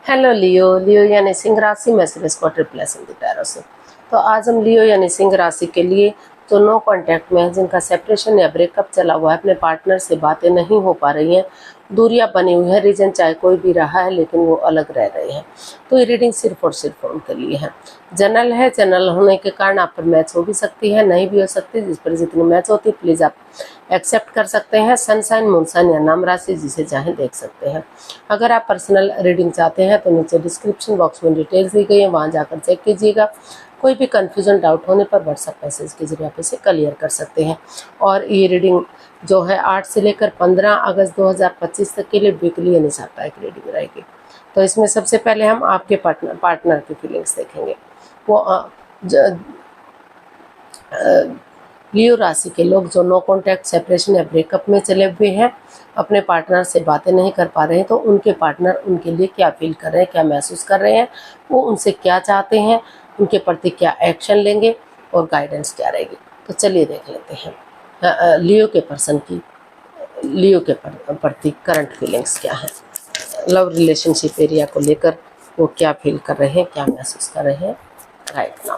Hello लियो। लियो यानी सिंह राशि में सिर्फ को ट्रिपलेसन दी टैरो से। तो आज हम लियो यानी सिंह राशि के लिए जो नो कांटेक्ट में है, जिनका सेपरेशन या ब्रेकअप चला हुआ है, अपने पार्टनर से बातें नहीं हो पा रही हैं, दूरियां बनी हुई है, रीजन चाहे कोई भी रहा है लेकिन वो अलग रह रहे हैं, तो ये रीडिंग सिर्फ और सिर्फ उनके लिए है। जनरल है, जनरल होने के कारण आप पर मैच हो भी सकती है, नहीं भी हो सकती। जिस पर जितनी मैच होती है प्लीज़ आप एक्सेप्ट कर सकते हैं। सनसाइन, मूनसाइन या नाम राशि जिसे चाहें देख सकते हैं। अगर आप पर्सनल रीडिंग चाहते हैं तो नीचे डिस्क्रिप्शन बॉक्स में डिटेल्स दी गई है, वहाँ जाकर चेक कीजिएगा। कोई भी कन्फ्यूजन, डाउट होने पर व्हाट्सएप मैसेज के जरिए आप इसे क्लियर कर सकते हैं। और ये रीडिंग जो है 8 से लेकर 15 अगस्त 2025 तक के लिए वीकली यानी साप्ताहिक रीडिंग रहेगी। तो इसमें सबसे पहले हम आपके पार्टनर की फीलिंग्स देखेंगे। वो लियो राशि के लोग जो नो कॉन्टैक्ट, सेपरेशन या ब्रेकअप में चले हुए हैं, अपने पार्टनर से बातें नहीं कर पा रहे हैं, तो उनके पार्टनर उनके लिए क्या फील कर रहे हैं, क्या महसूस कर रहे हैं, वो उनसे क्या चाहते हैं, उनके प्रति क्या एक्शन लेंगे और गाइडेंस क्या रहेगी। तो चलिए देख लेते हैं लियो के पर्सन की लियो के प्रति करंट फीलिंग्स क्या है, लव रिलेशनशिप एरिया को लेकर वो क्या फील कर रहे हैं, क्या महसूस कर रहे हैं right now.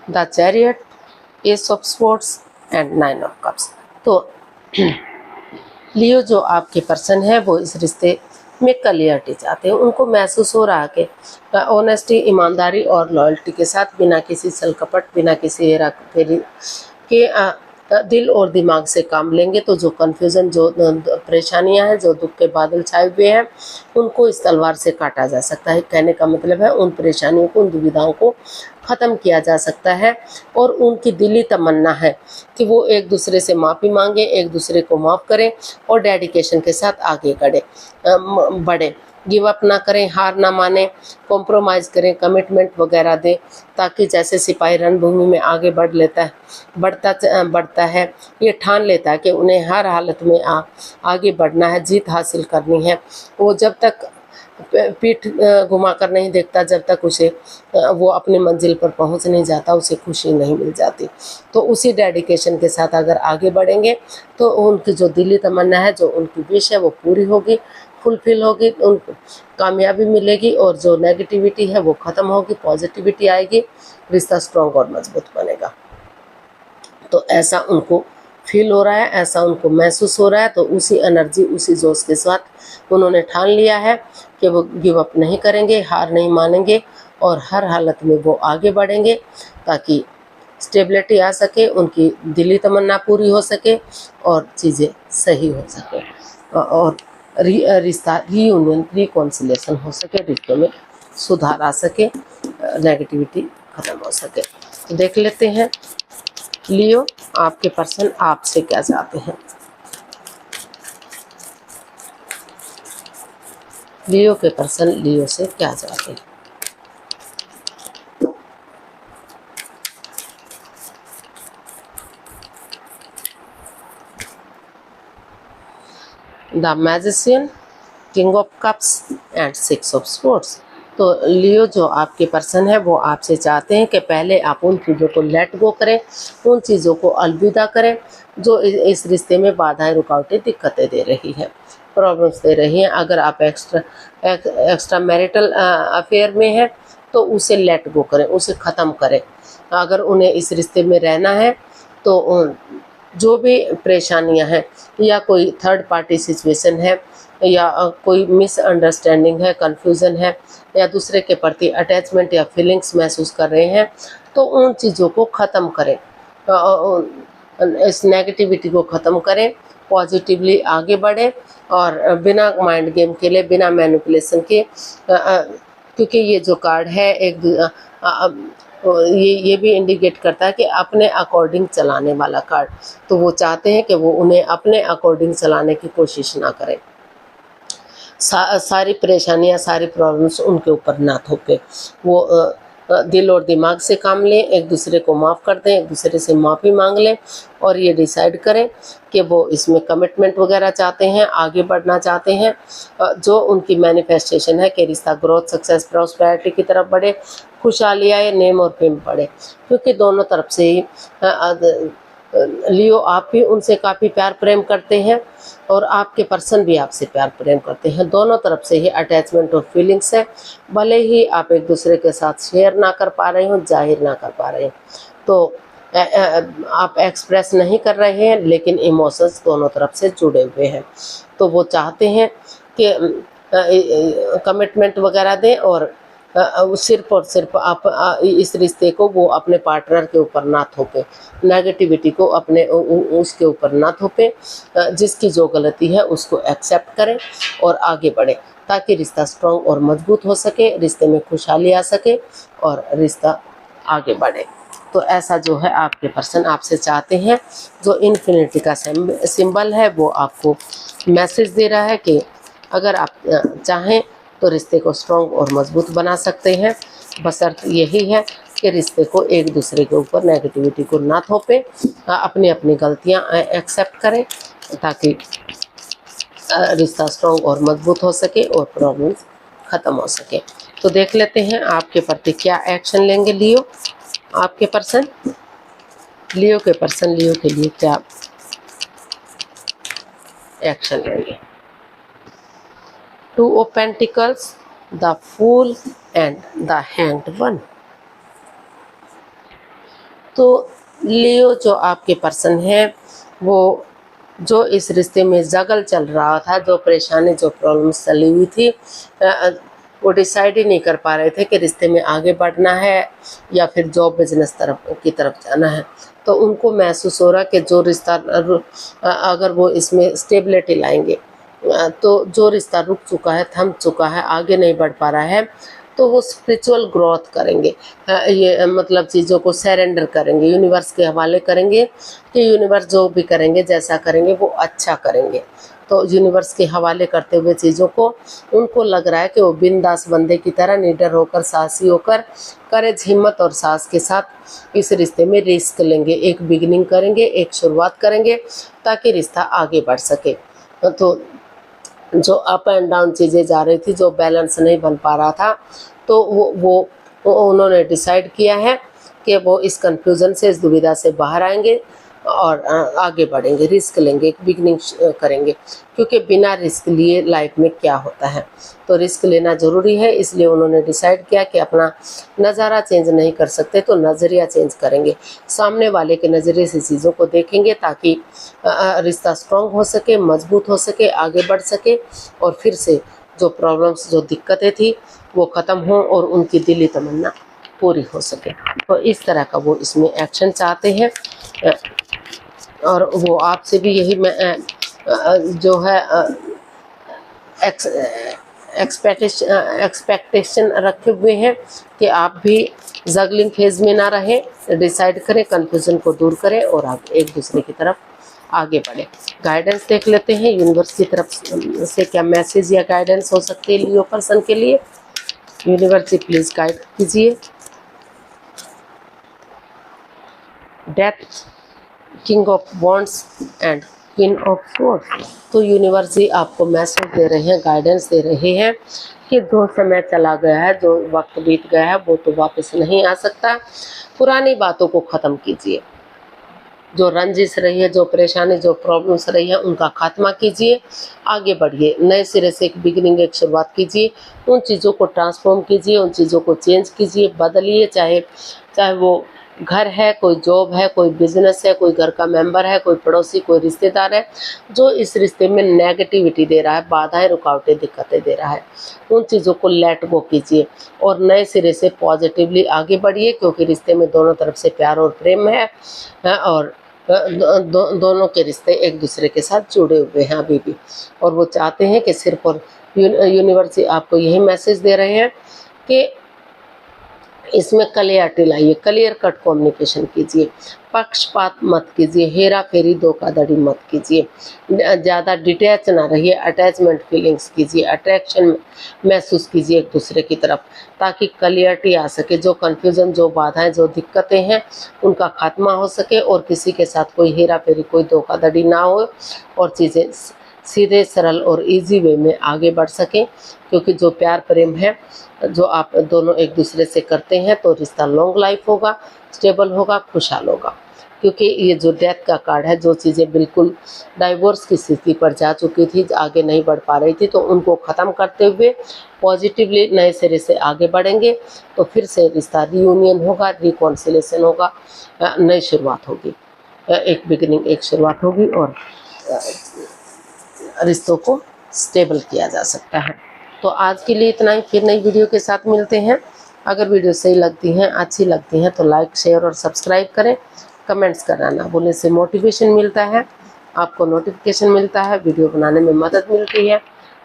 The chariot, S of swords and 9 of cups. तो लियो जो आपके पर्सन है वो इस रिश्ते में क्लियरिटी चाहते हैं। उनको महसूस हो रहा है कि ऑनेस्टी, ईमानदारी और लॉयल्टी के साथ, बिना किसी छल कपट, बिना किसी हेरा फेरी के दिल और दिमाग से काम लेंगे तो जो कन्फ्यूज़न, जो परेशानियां हैं, जो दुख के बादल छाए हुए हैं, उनको इस तलवार से काटा जा सकता है। कहने का मतलब है उन परेशानियों को, उन दुविधाओं को ख़त्म किया जा सकता है। और उनकी दिली तमन्ना है कि वो एक दूसरे से माफ़ी मांगे, एक दूसरे को माफ़ करें और डेडिकेशन के साथ आगे बढ़े। गिव अप ना करें, हार ना माने, कॉम्प्रोमाइज़ करें, कमिटमेंट वगैरह दें, ताकि जैसे सिपाही रणभूमि में आगे बढ़ता है, ये ठान लेता है कि उन्हें हर हालत में आगे बढ़ना है, जीत हासिल करनी है। वो जब तक पीठ घुमा कर नहीं देखता, जब तक उसे वो अपनी मंजिल पर पहुंच नहीं जाता, उसे खुशी नहीं मिल जाती। तो उसी डेडिकेशन के साथ अगर आगे बढ़ेंगे तो उनकी जो दिली तमन्ना है, जो उनकी विश है, वो पूरी होगी, फुलफिल होगी, उनको कामयाबी मिलेगी और जो नेगेटिविटी है वो ख़त्म होगी, पॉजिटिविटी आएगी, रिश्ता स्ट्रॉन्ग और मजबूत बनेगा। तो ऐसा उनको फील हो रहा है, ऐसा उनको महसूस हो रहा है। तो उसी एनर्जी, उसी जोश के साथ उन्होंने ठान लिया है कि वो गिव अप नहीं करेंगे, हार नहीं मानेंगे और हर हालत में वो आगे बढ़ेंगे ताकि स्टेबिलिटी आ सके, उनकी दिली तमन्ना पूरी हो सके और चीज़ें सही हो सके और रिश्ता रीयूनियन, रिकॉन्सिलेशन हो सके, रिश्तों में सुधार आ सके, नेगेटिविटी ख़त्म हो सके। तो देख लेते हैं लियो आपके पर्सन आपसे क्या चाहते हैं। लियो के पर्सन लियो से क्या चाहते हैं। The magician, king of cups and 6 of swords. तो लियो जो आपके पर्सन है वो आपसे चाहते हैं कि पहले आप उन चीज़ों को लेट गो करें, उन चीज़ों को अलविदा करें जो इस रिश्ते में बाधाएं, रुकावटें, दिक्कतें दे रही हैं, प्रॉब्लम्स दे रही हैं। अगर आप एक्स्ट्रा मैरिटल अफेयर में हैं तो उसे लेट गो करें, उसे ख़त्म करें। अगर उन्हें इस रिश्ते में रहना है तो जो भी परेशानियां हैं, या कोई थर्ड पार्टी सिचुएशन है, या कोई मिसअंडरस्टैंडिंग है, कन्फ्यूज़न है, या दूसरे के प्रति अटैचमेंट या फीलिंग्स महसूस कर रहे हैं, तो उन चीज़ों को ख़त्म करें, इस नेगेटिविटी को ख़त्म करें, पॉजिटिवली आगे बढ़ें और बिना माइंड गेम के लिए, बिना मैनिपुलेशन के, क्योंकि ये जो कार्ड है ये भी इंडिकेट करता है कि अपने अकॉर्डिंग चलाने वाला कार्ड। तो वो चाहते हैं कि वो उन्हें अपने अकॉर्डिंग चलाने की कोशिश ना करें, सारी परेशानियां, सारी प्रॉब्लम्स उनके ऊपर ना थोपे। वो दिल और दिमाग से काम लें, एक दूसरे को माफ़ कर दें, एक दूसरे से माफ़ी मांग लें और ये डिसाइड करें कि वो इसमें कमिटमेंट वगैरह चाहते हैं, आगे बढ़ना चाहते हैं। जो उनकी मैनिफेस्टेशन है कि रिश्ता ग्रोथ, सक्सेस, प्रॉस्पेरिटी की तरफ बढ़े, खुशहाली आए, नेम और फेम बढ़े, क्योंकि दोनों तरफ से ही लियो आप भी उनसे काफ़ी प्यार प्रेम करते हैं और आपके पर्सन भी आपसे प्यार प्रेम करते हैं। दोनों तरफ से ही अटैचमेंट और फीलिंग्स है, भले ही आप एक दूसरे के साथ शेयर ना कर पा रहे हो, जाहिर ना कर पा रहे हो, तो आप एक्सप्रेस नहीं कर रहे हैं, लेकिन इमोशंस दोनों तरफ से जुड़े हुए हैं। तो वो चाहते हैं कि कमिटमेंट वगैरह दें और सिर्फ और सिर्फ आप इस रिश्ते को वो अपने पार्टनर के ऊपर ना थोपें, नेगेटिविटी को अपने उसके ऊपर ना थोपें, जिसकी जो गलती है उसको एक्सेप्ट करें और आगे बढ़ें, ताकि रिश्ता स्ट्रॉन्ग और मजबूत हो सके, रिश्ते में खुशहाली आ सके और रिश्ता आगे बढ़े। तो ऐसा जो है आपके पर्सन आपसे चाहते हैं। जो इन्फिनिटी का सिंबल है वो आपको मैसेज दे रहा है कि अगर आप चाहें तो रिश्ते को स्ट्रॉन्ग और मजबूत बना सकते हैं, बशर्त यही है कि रिश्ते को एक दूसरे के ऊपर नेगेटिविटी को ना थोपें, अपनी अपनी गलतियां एक्सेप्ट करें, ताकि रिश्ता स्ट्रॉन्ग और मजबूत हो सके और प्रॉब्लम्स ख़त्म हो सके। तो देख लेते हैं आपके प्रति क्या एक्शन लेंगे लियो, आपके पर्सन, लियो के पर्सन लियो के लिए क्या एक्शन लेंगे। Two of pentacles, the fool and the hanged one. तो लियो जो आपके पर्सन है वो जो इस रिश्ते में जगल चल रहा था, जो परेशानी जो प्रॉब्लम्स चली हुई थी, वो डिसाइड ही नहीं कर पा रहे थे कि रिश्ते में आगे बढ़ना है या फिर जॉब बिजनेस की तरफ जाना है। तो उनको महसूस हो रहा कि जो रिश्ता अगर वो इसमें स्टेबिलिटी लाएंगे तो जो रिश्ता रुक चुका है, थम चुका है, आगे नहीं बढ़ पा रहा है, तो वो स्पिरिचुअल ग्रोथ करेंगे, ये मतलब चीज़ों को सरेंडर करेंगे, यूनिवर्स के हवाले करेंगे कि यूनिवर्स जो भी करेंगे, जैसा करेंगे वो अच्छा करेंगे। तो यूनिवर्स के हवाले करते हुए चीज़ों को उनको लग रहा है कि वो बिंदास बंदे की तरह निडर होकर, साहसी होकर, करेज, हिम्मत और साहस के साथ इस रिश्ते में रिस्क लेंगे, एक बिगिनिंग करेंगे, एक शुरुआत करेंगे, ताकि रिश्ता आगे बढ़ सके। तो जो अप एंड डाउन चीज़ें जा रही थी, जो बैलेंस नहीं बन पा रहा था, तो वो उन्होंने डिसाइड किया है कि वो इस कंफ्यूजन से, इस दुविधा से बाहर आएंगे और आगे बढ़ेंगे, रिस्क लेंगे, बिगनिंग करेंगे, क्योंकि बिना रिस्क लिए लाइफ में क्या होता है। तो रिस्क लेना ज़रूरी है, इसलिए उन्होंने डिसाइड किया कि अपना नज़ारा चेंज नहीं कर सकते तो नज़रिया चेंज करेंगे, सामने वाले के नज़रिए से चीज़ों को देखेंगे, ताकि रिश्ता स्ट्रॉन्ग हो सके, मजबूत हो सके, आगे बढ़ सके और फिर से जो प्रॉब्लम्स, जो दिक्कतें थी वो ख़त्म हों और उनकी दिली तमन्ना पूरी हो सके। तो इस तरह का वो इसमें एक्शन चाहते हैं और वो आपसे भी यही जो है एक्सपेक्टेशन रखे हुए हैं कि आप भी जगलिंग फेज में ना रहें, डिसाइड करें, कंफ्यूजन को दूर करें और आप एक दूसरे की तरफ आगे बढ़े। गाइडेंस देख लेते हैं यूनिवर्स की तरफ से क्या मैसेज या गाइडेंस हो सकती है लियो पर्सन के लिए। यूनिवर्स प्लीज गाइड कीजिए। Death, king of wands and queen of swords. तो यूनिवर्स ही आपको मैसेज दे रहे हैं, गाइडेंस दे रहे हैं कि जो समय चला गया है, जो वक्त बीत गया है, वो तो वापस नहीं आ सकता। पुरानी बातों को ख़त्म कीजिए, जो रंजिश रही है, जो परेशानी, जो प्रॉब्लम्स रही है, उनका खात्मा कीजिए, आगे बढ़िए, नए सिरे से एक बिगिनिंग, एक शुरुआत कीजिए, उन चीज़ों को ट्रांसफॉर्म कीजिए, उन चीज़ों को चेंज कीजिए, बदलिए, चाहे वो घर है, कोई जॉब है, कोई बिजनेस है, कोई घर का मेंबर है, कोई पड़ोसी, कोई रिश्तेदार है जो इस रिश्ते में नेगेटिविटी दे रहा है, बाधाएं, रुकावटें, दिक्कतें दे रहा है, उन चीज़ों को लेट गो कीजिए और नए सिरे से पॉजिटिवली आगे बढ़िए, क्योंकि रिश्ते में दोनों तरफ से प्यार और प्रेम है और दोनों के रिश्ते एक दूसरे के साथ जुड़े हुए हैं अभी भी। और वो चाहते हैं कि सिर्फ और यूनिवर्स आपको यही मैसेज दे रहे हैं कि इसमें क्लियरिटी लाइए, क्लियर कट कम्युनिकेशन कीजिए, पक्षपात मत कीजिए, हेरा फेरी, धोखाधड़ी मत कीजिए, ज़्यादा डिटैच ना रहिए, अटैचमेंट फीलिंग्स कीजिए, अट्रैक्शन महसूस कीजिए एक दूसरे की तरफ, ताकि क्लियरिटी आ सके, जो कन्फ्यूज़न, जो बाधाएं, जो दिक्कतें हैं उनका खात्मा हो सके और किसी के साथ कोई हेरा फेरी, कोई धोखाधड़ी ना हो और चीज़ें सीधे, सरल और इजी वे में आगे बढ़ सकें। क्योंकि जो प्यार प्रेम है जो आप दोनों एक दूसरे से करते हैं तो रिश्ता लॉन्ग लाइफ होगा, स्टेबल होगा, खुशहाल होगा। क्योंकि ये जो डेथ का कार्ड है, जो चीज़ें बिल्कुल डाइवोर्स की स्थिति पर जा चुकी थी, आगे नहीं बढ़ पा रही थी, तो उनको ख़त्म करते हुए पॉजिटिवली नए सिरे से आगे बढ़ेंगे। तो फिर से रिश्ता रियूनियन होगा, रिकॉन्सिलेशन होगा, नई शुरुआत होगी, एक बिगिनिंग, एक शुरुआत होगी और रिश्तों को स्टेबल किया जा सकता है। तो आज के लिए इतना ही, फिर नई वीडियो के साथ मिलते हैं। अगर वीडियो सही लगती हैं, अच्छी लगती हैं तो लाइक, शेयर और सब्सक्राइब करें। कमेंट्स करना ना भूलें, से मोटिवेशन मिलता है, आपको नोटिफिकेशन मिलता है, वीडियो बनाने में मदद मिलती है।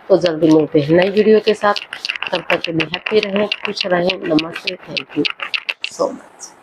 तो जल्दी मिलते हैं नई वीडियो के साथ। तब तक के लिए हैप्पी रहें, खुश रहें। नमस्ते, थैंक यू सो मच।